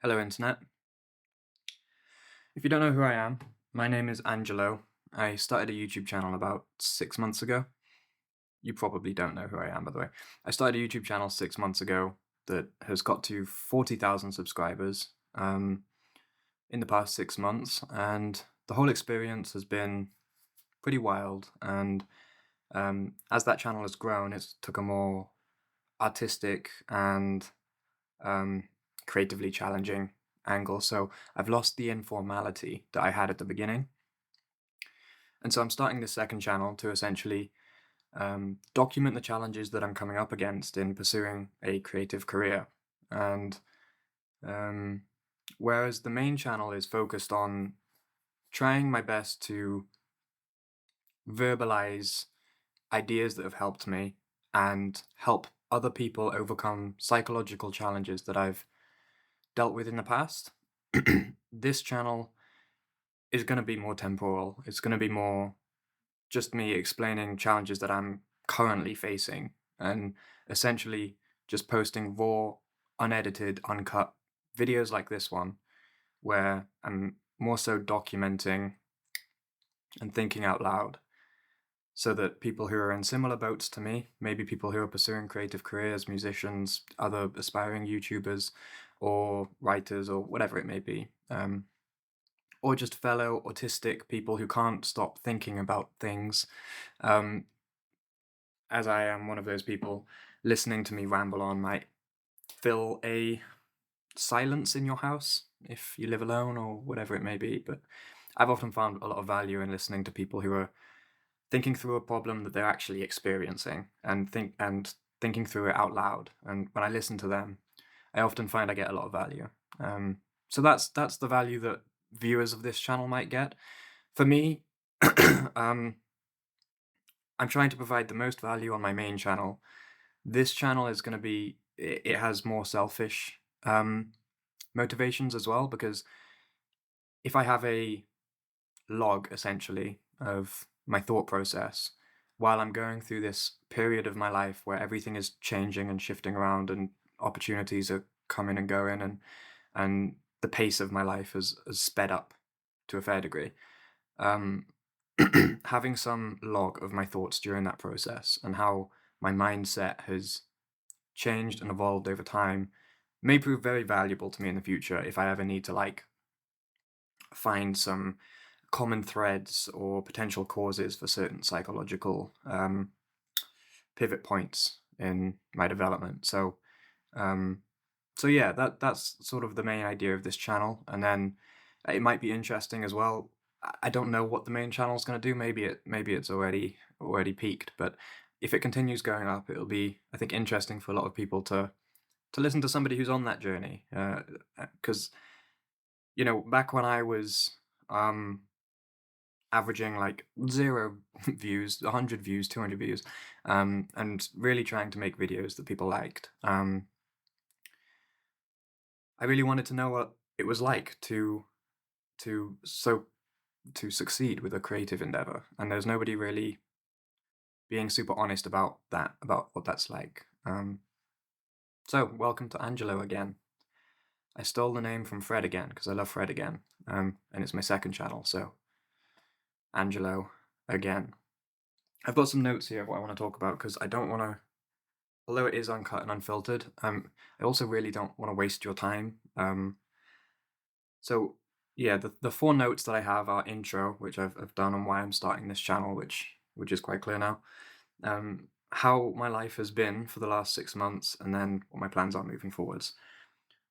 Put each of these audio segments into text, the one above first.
Hello, Internet. If you don't know who I am, my name is Angelo. I started a YouTube channel about 6 months ago. You probably don't know who I am, by the way. I started a YouTube channel 6 months ago that has got to 40,000 subscribers in the past 6 months, and the whole experience has been pretty wild. And as that channel has grown, it's took a more artistic and um, creatively challenging angle. So I've lost the informality that I had at the beginning. And so I'm starting this second channel to essentially document the challenges that I'm coming up against in pursuing a creative career. And um, whereas the main channel is focused on trying my best to verbalize ideas that have helped me and help other people overcome psychological challenges that I've dealt with in the past, this channel is going to be more temporal. It's going to be more just me explaining challenges that I'm currently facing and essentially just posting raw, unedited, uncut videos like this one, where I'm more so documenting and thinking out loud so that people who are in similar boats to me, maybe people who are pursuing creative careers, musicians, other aspiring YouTubers, or writers, or whatever it may be, or just fellow autistic people who can't stop thinking about things, um, as I am one of those people, listening to me ramble on might fill a silence in your house if you live alone or whatever it may be. But I've often found a lot of value in listening to people who are thinking through a problem that they're actually experiencing and thinking through it out loud. And when I listen to them, I often find I get a lot of value. So that's the value that viewers of this channel might get. For me, um, I'm trying to provide the most value on my main channel. This channel is going to be, it has more selfish motivations as well, because if I have a log essentially of my thought process while I'm going through this period of my life where everything is changing and shifting around and opportunities are coming and going, and the pace of my life has sped up to a fair degree. Um, having some log of my thoughts during that process and how my mindset has changed and evolved over time may prove very valuable to me in the future if I ever need to like find some common threads or potential causes for certain psychological pivot points in my development. Um, so yeah, that's sort of the main idea of this channel. And then it might be interesting as well. I don't know what the main channel is going to do. Maybe it's already peaked, but if it continues going up, it'll be, I think, interesting for a lot of people to listen to somebody who's on that journey. Because back when I was averaging like 0 views, 100 views, 200 views, and really trying to make videos that people liked. I really wanted to know what it was like to so to succeed with a creative endeavor, and there's nobody really being super honest about that, about what that's like. So welcome to Angelo again. I stole the name from Fred again because I love Fred again, and it's my second channel, so Angelo again. I've got some notes here of what I want to talk about because I don't want to, although it is uncut and unfiltered, I also really don't want to waste your time. So yeah, the four notes that I have are intro, which I've done on why I'm starting this channel, which is quite clear now. How my life has been for the last 6 months, and then what my plans are moving forwards.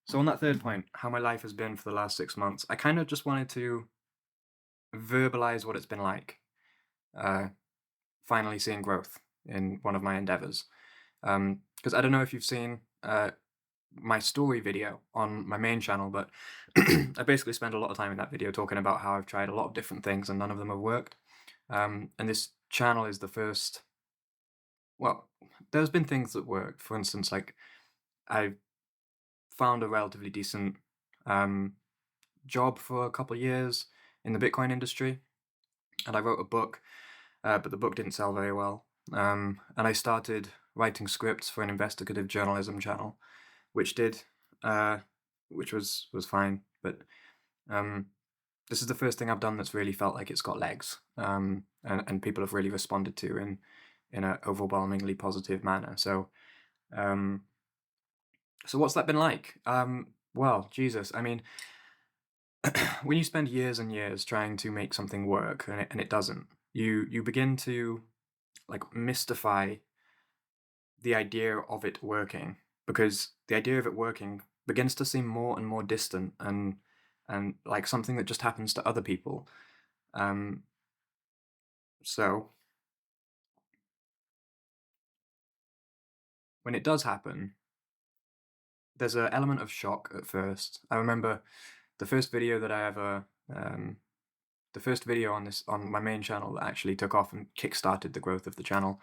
So on that third point, how my life has been for the last 6 months, I kind of just wanted to verbalize what it's been like. Finally seeing growth in one of my endeavors. Because I don't know if you've seen my story video on my main channel, but I basically spend a lot of time in that video talking about how I've tried a lot of different things and none of them have worked. And this channel is the first. Well, there's been things that worked. For instance, like I found a relatively decent job for a couple of years in the Bitcoin industry, and I wrote a book, but the book didn't sell very well. And I started writing scripts for an investigative journalism channel, which did which was fine. But um, this is the first thing I've done that's really felt like it's got legs, and people have really responded to in an overwhelmingly positive manner. Um, so what's that been like? Well, Jesus, I mean, when you spend years and years trying to make something work and it doesn't, you begin to like mystify the idea of it working, because the idea of it working begins to seem more and more distant and like something that just happens to other people. Um, so when it does happen, there's an element of shock at first. I remember the first video that I ever, the first video on my main channel that actually took off and kickstarted the growth of the channel,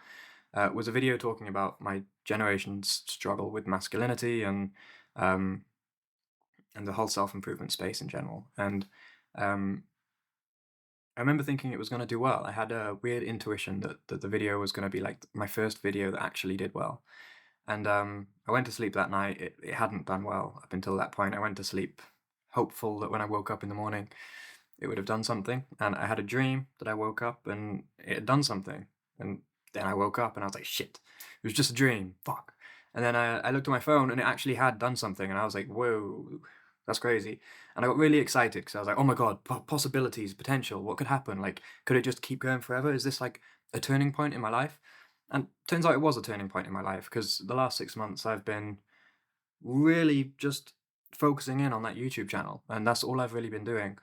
was a video talking about my generation's struggle with masculinity um, and the whole self-improvement space in general. And um, I remember thinking it was going to do well. I had a weird intuition that the video was going to be like my first video that actually did well. And I went to sleep that night. It hadn't done well up until that point. I went to sleep hopeful that when I woke up in the morning, it would have done something. And I had a dream that I woke up and it had done something. And then I woke up and I was like, shit, it was just a dream. Fuck. And then I looked at my phone and it actually had done something. And I was like, whoa, that's crazy. And I got really excited because I was like, oh my God, possibilities, potential. What could happen? Like, could it just keep going forever? Is this like a turning point in my life? And turns out it was a turning point in my life, because the last 6 months I've been really just focusing in on that YouTube channel. And that's all I've really been doing.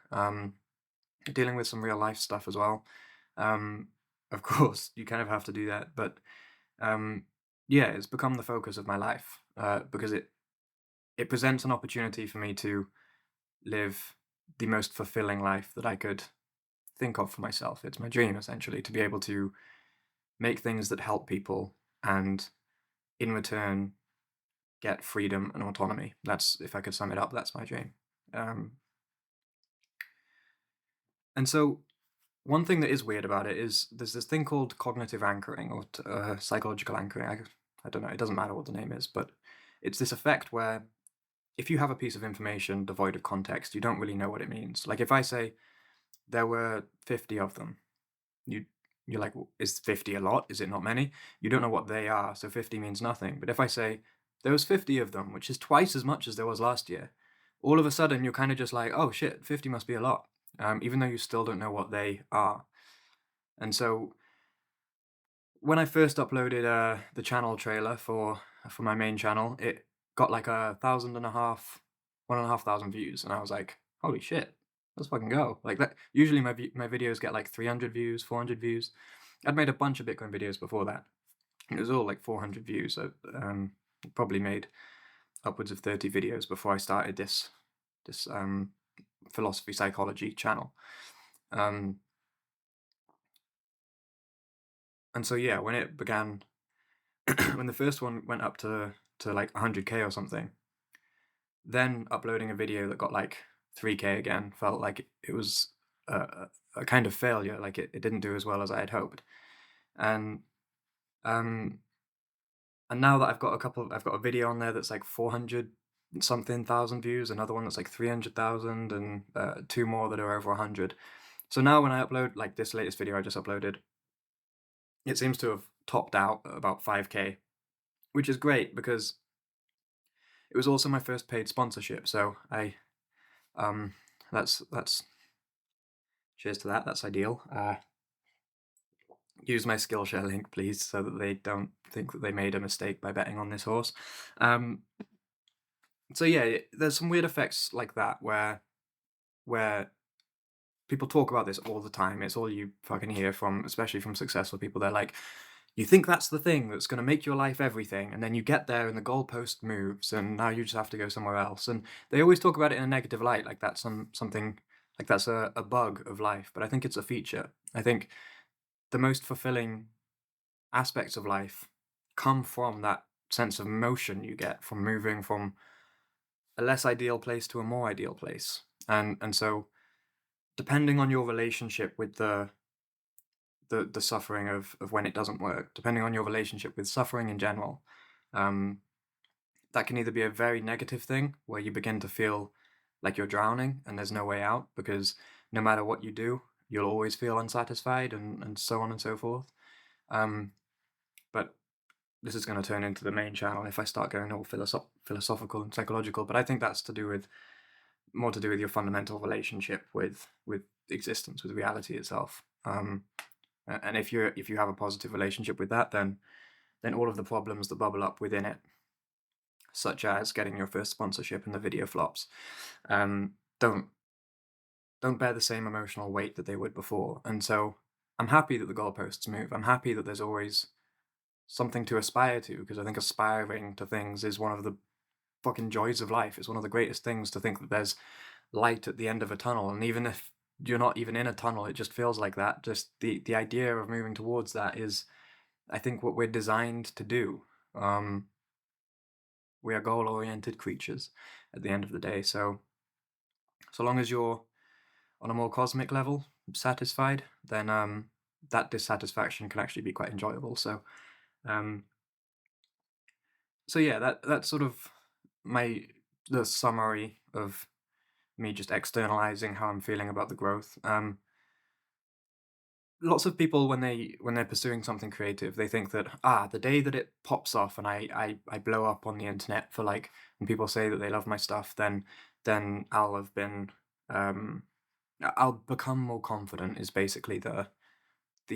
Dealing with some real life stuff as well. Um, of course, you kind of have to do that. But um, yeah, it's become the focus of my life because it presents an opportunity for me to live the most fulfilling life that I could think of for myself. It's my dream, essentially, to be able to make things that help people and in return get freedom and autonomy. That's, if I could sum it up, that's my dream. Um, and so one thing that is weird about it is there's this thing called cognitive anchoring or psychological anchoring. I don't know, it doesn't matter what the name is, but it's this effect where if you have a piece of information devoid of context, you don't really know what it means. Like if I say there were 50 of them, you you're like, "Well, is 50 a lot? Is it not many?" You don't know what they are, so 50 means nothing. But if I say there was 50 of them, which is twice as much as there was last year, all of a sudden you're kind of just like, oh shit, 50 must be a lot, even though you still don't know what they are. And so when I first uploaded the channel trailer for my main channel, it got like 1,500 views, and I was like, holy shit, let's fucking go. Like that. Usually my videos get like 300 views, 400 views. I'd made a bunch of Bitcoin videos before that. It was all like 400 views. So probably made upwards of 30 videos before I started this philosophy psychology channel. And so yeah, when it began, when the first one went up to like 100k or something, then uploading a video that got like 3k again felt like it was a kind of failure. Like it didn't do as well as I had hoped. And um and now that I've got a video on there that's like 400 something thousand views, another one that's like 300,000, and two more that are over 100. So now when I upload like this latest video I just uploaded, it seems to have topped out at about 5k, which is great because it was also my first paid sponsorship. So um that's cheers to that. That's ideal. Use my Skillshare link, please, so that they don't think that they made a mistake by betting on this horse. So yeah, there's some weird effects like that where people talk about this all the time. It's all you fucking hear from, especially from successful people. They're like, you think that's the thing that's going to make your life everything, and then you get there and the goalpost moves, and now you just have to go somewhere else. And they always talk about it in a negative light, like that's something like that's a bug of life. But I think it's a feature. I think the most fulfilling aspects of life come from that sense of motion you get from moving from a less ideal place to a more ideal place. And so depending on your relationship with the suffering of when it doesn't work, depending on your relationship with suffering in general, um, that can either be a very negative thing where you begin to feel like you're drowning and there's no way out because no matter what you do, you'll always feel unsatisfied and so on and so forth. Um, but this is going to turn into the main channel if I start going all philosophical and psychological. But I think that's to do with more to do with your fundamental relationship with existence, with reality itself. And if you have a positive relationship with that, then all of the problems that bubble up within it, such as getting your first sponsorship and the video flops, um, don't don't bear the same emotional weight that they would before. And so I'm happy that the goalposts move. I'm happy that there's always something to aspire to, because I think aspiring to things is one of the fucking joys of life. It's one of the greatest things to think that there's light at the end of a tunnel. And even if you're not even in a tunnel, it just feels like that. Just the idea of moving towards that is, I think, what we're designed to do. We are goal-oriented creatures at the end of the day. So long as you're on a more cosmic level satisfied, then that dissatisfaction can actually be quite enjoyable. Um, so yeah, that's sort of the summary of me just externalizing how I'm feeling about the growth. Lots of people when they're pursuing something creative, they think that the day that it pops off and I blow up on the internet for like, and people say that they love my stuff, then I'll have been I'll become more confident is basically the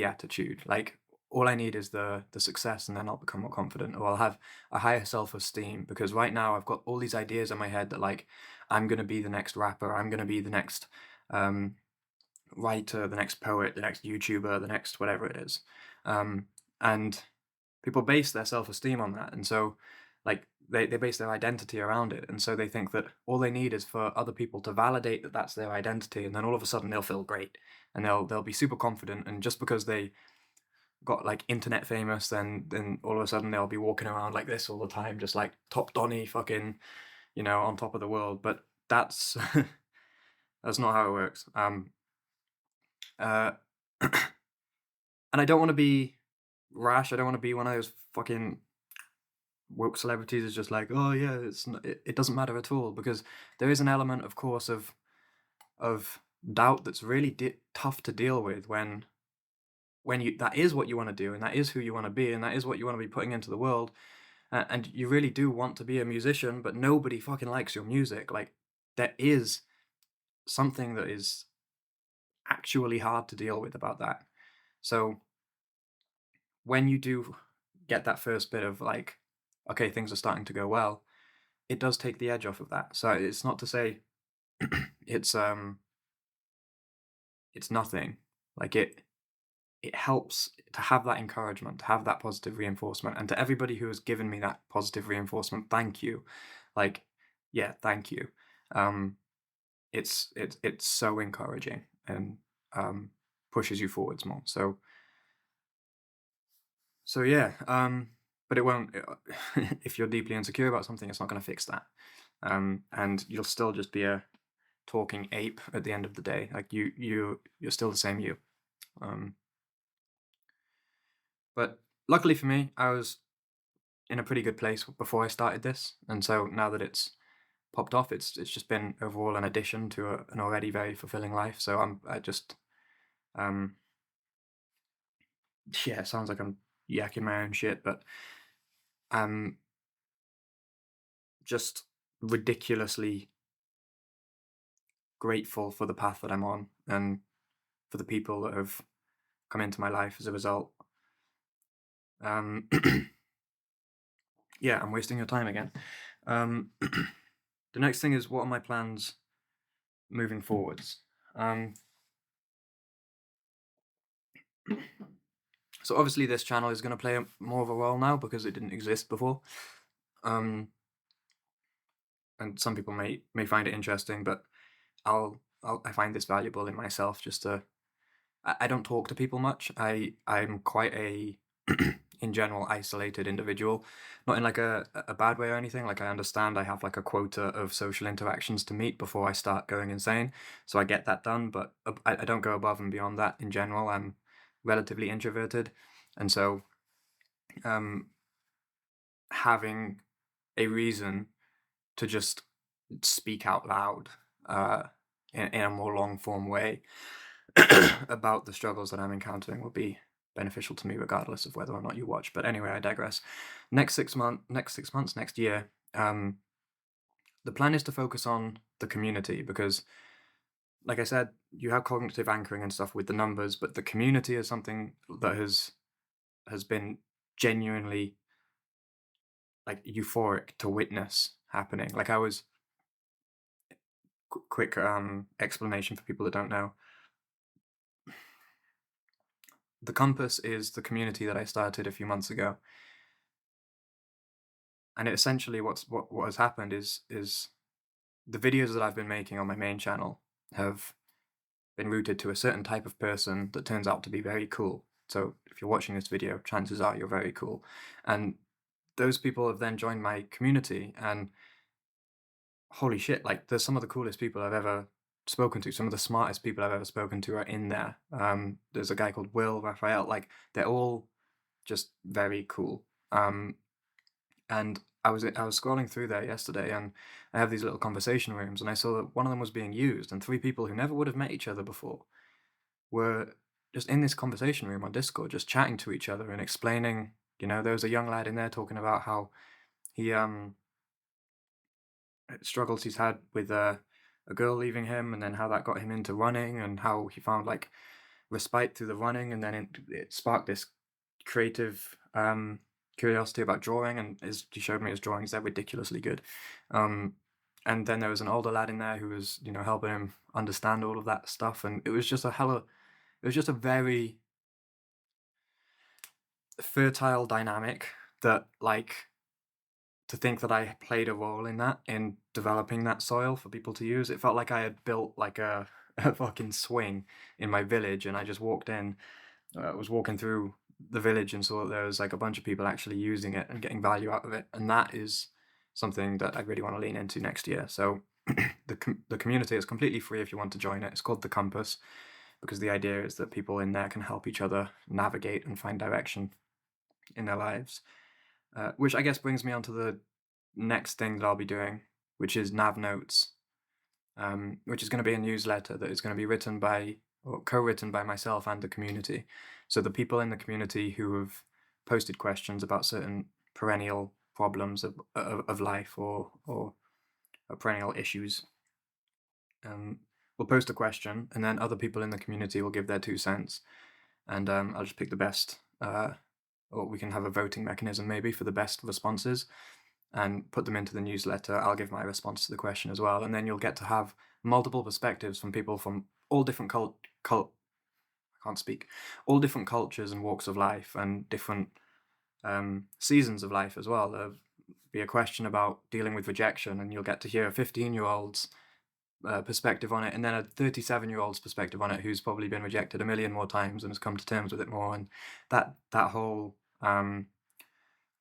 attitude. Like all I need is the success and then I'll become more confident, or I'll have a higher self-esteem, because right now I've got all these ideas in my head that like I'm gonna be the next rapper, I'm gonna be the next um writer, the next poet, the next YouTuber, the next whatever it is. Um, and people base their self-esteem on that. And so like they base their identity around it. And so they think that all they need is for other people to validate that that's their identity. And then all of a sudden they'll feel great and they'll be super confident. And just because they got like internet famous, then all of a sudden they'll be walking around like this all the time, just like top Donny fucking, on top of the world. But that's that's not how it works. Uh, and I don't want to be rash. I don't want to be one of those fucking woke celebrities is just like, oh yeah, it doesn't matter at all, because there is an element, of course, of doubt that's really tough to deal with when you that is what you want to do and that is who you want to be and that is what you want to be putting into the world, and you really do want to be a musician, but nobody fucking likes your music. Like there is something that is actually hard to deal with about that. So when you do get that first bit of like, okay, things are starting to go well, it does take the edge off of that. So it's not to say it's it's nothing. Like it helps to have that encouragement, to have that positive reinforcement. And to everybody who has given me that positive reinforcement, thank you. Like, yeah, thank you. Um, it's so encouraging and pushes you forwards more. So yeah, but it won't. If you're deeply insecure about something, it's not going to fix that. And you'll still just be a talking ape at the end of the day. Like you're still the same you. Um, but luckily for me, I was in a pretty good place before I started this, and so now that it's popped off, it's just been overall an addition to an already very fulfilling life. So I just um, yeah, it sounds like I'm yakking my own shit, but I'm just ridiculously grateful for the path that I'm on and for the people that have come into my life as a result. Um, yeah, I'm wasting your time again. The next thing is, what are my plans moving forwards? So obviously this channel is going to play more of a role now because it didn't exist before. And some people may find it interesting, but I find this valuable in myself just to I don't talk to people much. I'm quite a in general isolated individual, not in like a bad way or anything. Like I understand I have like a quota of social interactions to meet before I start going insane, so I get that done. But I don't go above and beyond that. In general, I'm relatively introverted, and so um, having a reason to just speak out loud in a more long form way about the struggles that I'm encountering will be beneficial to me regardless of whether or not you watch. But anyway, I digress. Next year, the plan is to focus on the community because, like I said, you have cognitive anchoring and stuff with the numbers, but the community is something that has been genuinely like euphoric to witness happening. Like I was quick explanation for people that don't know. The Compass is the community that I started a few months ago, and it essentially what has happened is the videos that I've been making on my main channel have been rooted to a certain type of person that turns out to be very cool. So if you're watching this video, chances are you're very cool, and those people have then joined my community, and holy shit, like there's some of the coolest people I've ever spoken to. Some of the smartest people I've ever spoken to are in there. There's a guy called Will Raphael. Like they're all just very cool. And I was scrolling through there yesterday, and I have these little conversation rooms, and I saw that one of them was being used, and three people who never would have met each other before were just in this conversation room on Discord, just chatting to each other and explaining. There was a young lad in there talking about how he struggles he's had with a girl leaving him, and then how that got him into running, and how he found like respite through the running, and then it sparked this creative curiosity about drawing, and he showed me his drawings. They're ridiculously good. And then there was an older lad in there who was helping him understand all of that stuff, and it was just a very fertile dynamic that, like, to think that I played a role in that, in developing that soil for people to use. It felt like I had built like a, a fucking swing in my village, and I just walked in, was walking through the village and saw that there was like a bunch of people actually using it and getting value out of it. And that is something that I really want to lean into next year. So the community is completely free if you want to join it. It's called The Compass because the idea is that people in there can help each other navigate and find direction in their lives. Which I guess brings me on to the next thing that I'll be doing, which is Nav Notes, which is going to be a newsletter that is going to be written by or co-written by myself and the community. So the people in the community who have posted questions about certain perennial problems of life or perennial issues will post a question, and then other people in the community will give their 2 cents, and I'll just pick the best, or we can have a voting mechanism maybe for the best responses and put them into the newsletter. I'll give my response to the question as well, and then you'll get to have multiple perspectives from people from all different I can't speak, all different cultures and walks of life, and different seasons of life as well. There'll be a question about dealing with rejection, and you'll get to hear a 15-year-old's perspective on it, and then a 37-year-old's perspective on it who's probably been rejected a million more times and has come to terms with it more. And that whole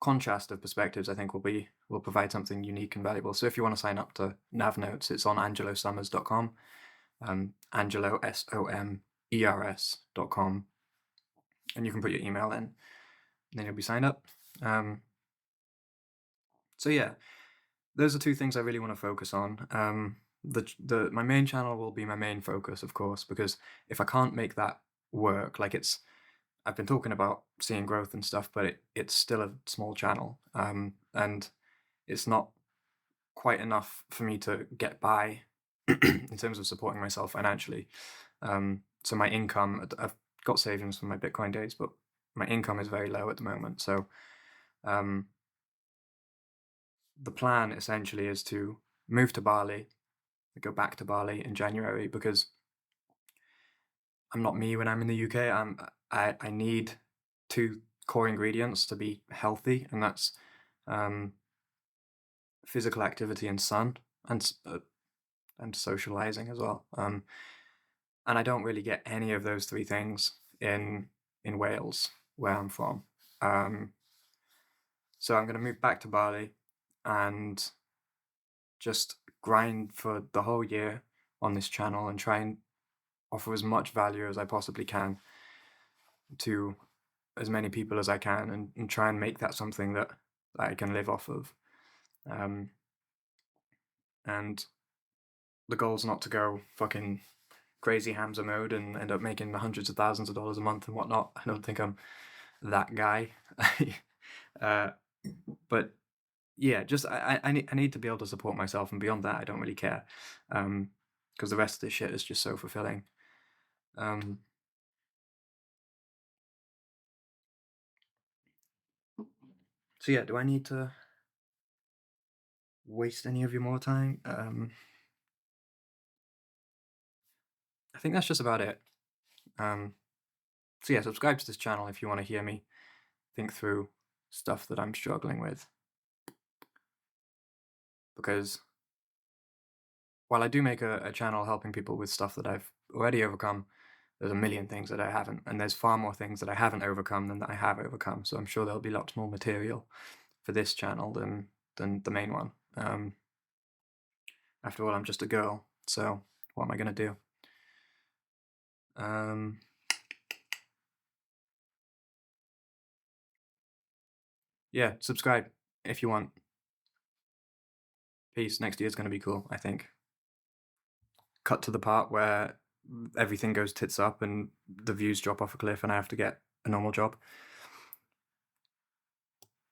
contrast of perspectives, I think, will provide something unique and valuable. So if you want to sign up to Nav Notes, it's on angelosummers.com, Angelo SOMERS.com, and you can put your email in, and then you'll be signed up. So yeah, those are two things I really want to focus on. My main channel will be my main focus, of course, because if I can't make that work, like I've been talking about seeing growth and stuff, but it's still a small channel, and it's not quite enough for me to get by in terms of supporting myself financially. So my income, I've got savings from my Bitcoin days, but my income is very low at the moment. So the plan essentially is to move to Bali, go back to Bali in January, because I'm not me when I'm in the UK. I need two core ingredients to be healthy, and that's physical activity and sun, and socializing as well. And I don't really get any of those three things in Wales, where I'm from. So I'm going to move back to Bali and just grind for the whole year on this channel and try and offer as much value as I possibly can to as many people as I can, and try and make that something that I can live off of. Um, and the goal's not to go fucking crazy Hamza mode and end up making hundreds of thousands of dollars a month and whatnot. I don't think I'm that guy. uh, but yeah, just I need to be able to support myself, and beyond that, I don't really care, because the rest of this shit is just so fulfilling. Um, so yeah, do I need to waste any of your more time? I think that's just about it. Um, so yeah, subscribe to this channel if you want to hear me think through stuff that I'm struggling with, because while I do make a channel helping people with stuff that I've already overcome, there's a million things that I haven't, and there's far more things that I haven't overcome than that I have overcome. So I'm sure there'll be lots more material for this channel than the main one. After all, I'm just a girl, so what am I gonna do? Yeah, subscribe if you want. Peace. Next year's gonna be cool, I think. Cut to the part where everything goes tits up and the views drop off a cliff and I have to get a normal job.